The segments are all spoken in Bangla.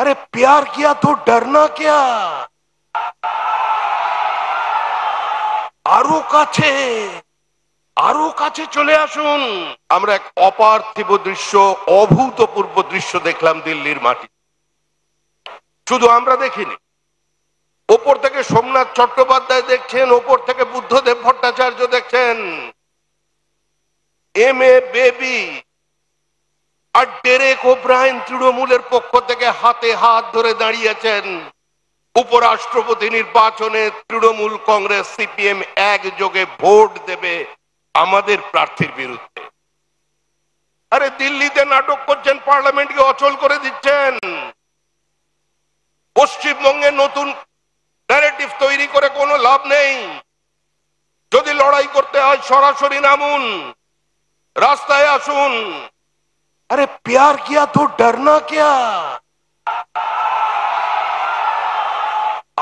अरे प्यार किया तो डरना क्या। আরো কাছে চলে আসুন। আমরা এক অপার্থিব দৃশ্য, অভূতপূর্ব দৃশ্য দেখলাম দিল্লির মাটি। শুধু আমরা দেখিনি, ওপর থেকে সোমনাথ চট্টোপাধ্যায় দেখছেন, ওপর থেকে বুদ্ধদেব ভট্টাচার্য দেখছেন, এম.এ. বেবি আর ডেরেক ওব্রায়েন তৃণমূলের পক্ষ থেকে হাতে হাত ধরে দাঁড়িয়েছেন। উপরাষ্ট্রপতি নির্বাচনে তৃণমূল, কংগ্রেস, সিপিএম একযোগে ভোট দেবে আমাদের প্রার্থীর বিরুদ্ধে। আরে দিল্লিতে নাটক করছেন, পার্লামেন্টকে অচল করে দিচ্ছেন। পশ্চিমবঙ্গে নতুন ন্যারেটিভ তৈরি করে কোনো লাভ নেই। যদি লড়াই করতে হয় সরাসরি নামুন, রাস্তায় আসুন। আরে প্যার কিয়া তো ডরনা ক্যা।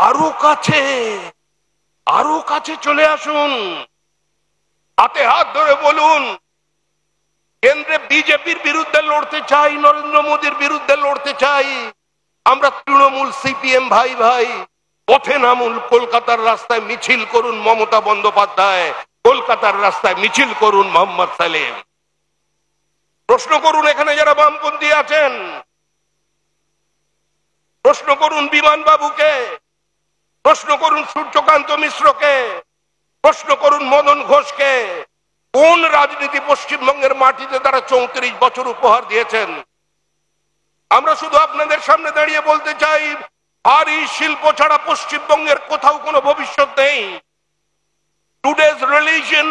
আরো কাছে চলে আসুন, হাতে হাত ধরে বলুন, কেন্দ্রে বিজেপির বিরুদ্ধে লড়তে চাই, নরেন্দ্র মোদীর বিরুদ্ধে লড়তে চাই। আমরা তৃণমূল, সিপিএম ভাই ভাই পথে নামুন। কলকাতার রাস্তায় মিছিল করুন মমতা বন্দ্যোপাধ্যায়, কলকাতার রাস্তায় মিছিল করুন মোহাম্মদ সালেম। প্রশ্ন করুন এখানে যারা বামপন্থী আছেন, প্রশ্ন করুন বিমান বাবুকে, প্রশ্ন করুন সূর্যকান্ত মিশ্রকে, প্রশ্ন করুন মদন ঘোষকে। কোন রাজনীতি পশ্চিমবঙ্গের মাটিতে তারা 34 বছর উপহার দিয়েছেন? আমরা শুধু আপনাদের সামনে দাঁড়িয়ে বলতে চাই, ভারী শিল্প ছাড়া পশ্চিমবঙ্গের কোথাও কোনো ভবিষ্যৎ নেই। Today's religion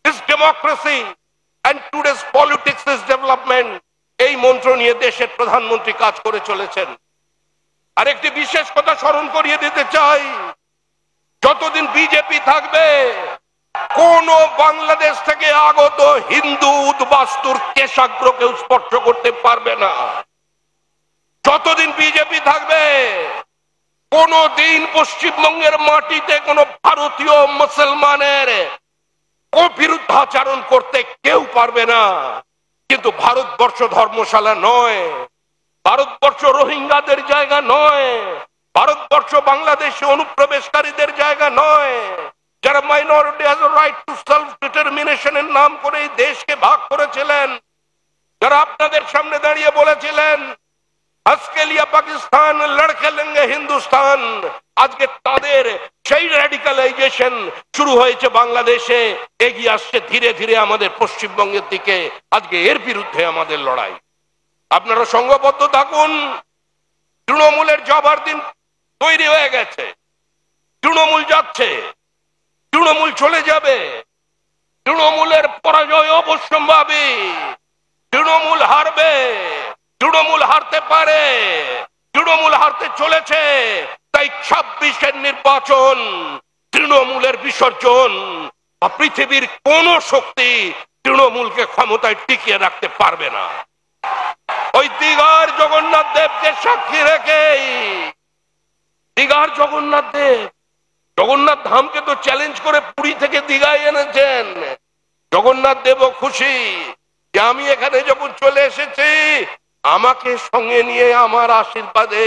is democracy and today's politics is development। এই মন্ত্র নিয়ে দেশের প্রধানমন্ত্রী কাজ করে চলেছেন। আর একটি বিশেষ কথা স্মরণ করিয়ে দিতে চাই, যতদিন বিজেপি থাকবে কোন বাংলাদেশ থেকে আগত হিন্দু উদ্বাস্তুর কেশাগ্রকে স্পর্শ করতে পারবে না। যতদিন বিজেপি থাকবে কোনদিন পশ্চিমবঙ্গের মাটিতে কোন ভারতীয় মুসলমানের বিরুদ্ধাচরণ করতে কেউ পারবে না। কিন্তু ভারতবর্ষ ধর্মশালা নয়, ভারতবর্ষ রোহিঙ্গাদের জায়গা নয়, ভারতবর্ষ বাংলাদেশে অনুপ্রবেশকারীদের জায়গা নয়। যারা minority has a right to self ডিটারমিনেশনের নাম করে এই দেশকে ভাগ করেছিলেন, যারা আপনাদের সামনে দাঁড়িয়ে বলেছিলেন আজকে লিয়া পাকিস্তান লড়কে লেঙ্গে হিন্দুস্তান, আজকে তাদের সেই র্যাডিক্যালাইজেশন শুরু হয়েছে বাংলাদেশে, এগিয়ে আসছে ধীরে ধীরে আমাদের পশ্চিমবঙ্গের দিকে। আজকে এর বিরুদ্ধে আমাদের লড়াই। আপনারা সংঘবদ্ধ থাকুন। তৃণমূলের যাবার দিন তৈরি হয়ে গেছে। তৃণমূল যাচ্ছে, তৃণমূল চলে যাবে, তৃণমূলের পরাজয় অবশ্যম্ভাবী। তৃণমূল হারবে, তৃণমূল হারতে পারে, তৃণমূল হারতে চলেছে। তাই 26-এর নির্বাচন তৃণমূলের বিসর্জন। পৃথিবীর কোন শক্তি তৃণমূলকে ক্ষমতায় টিকিয়ে রাখতে পারবে না। ওই দীঘার জগন্নাথ দেবকে সাক্ষী রেখে, দীঘার জগন্নাথ দেব জগন্নাথ ধামকে তো চ্যালেঞ্জ করে পুরী থেকে দীঘায় এনেছেন। জগন্নাথ দেবও খুশি যে আমি এখানে যখন চলে এসেছি আমাকে সঙ্গে নিয়ে আমার আশীর্বাদে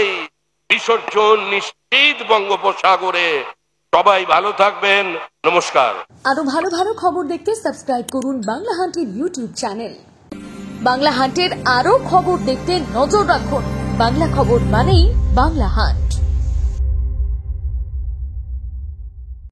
বিসর্জন নিশ্চিত বঙ্গোপসাগরে। সবাই ভালো থাকবেন, নমস্কার। আরো ভালো ভালো খবর দেখতে সাবস্ক্রাইব করুন বাংলা হান্টের ইউটিউব চ্যানেল। বাংলা হান্টের আরো খবর দেখতে নজর রাখুন। বাংলা খবর মানেই বাংলা হান্ট।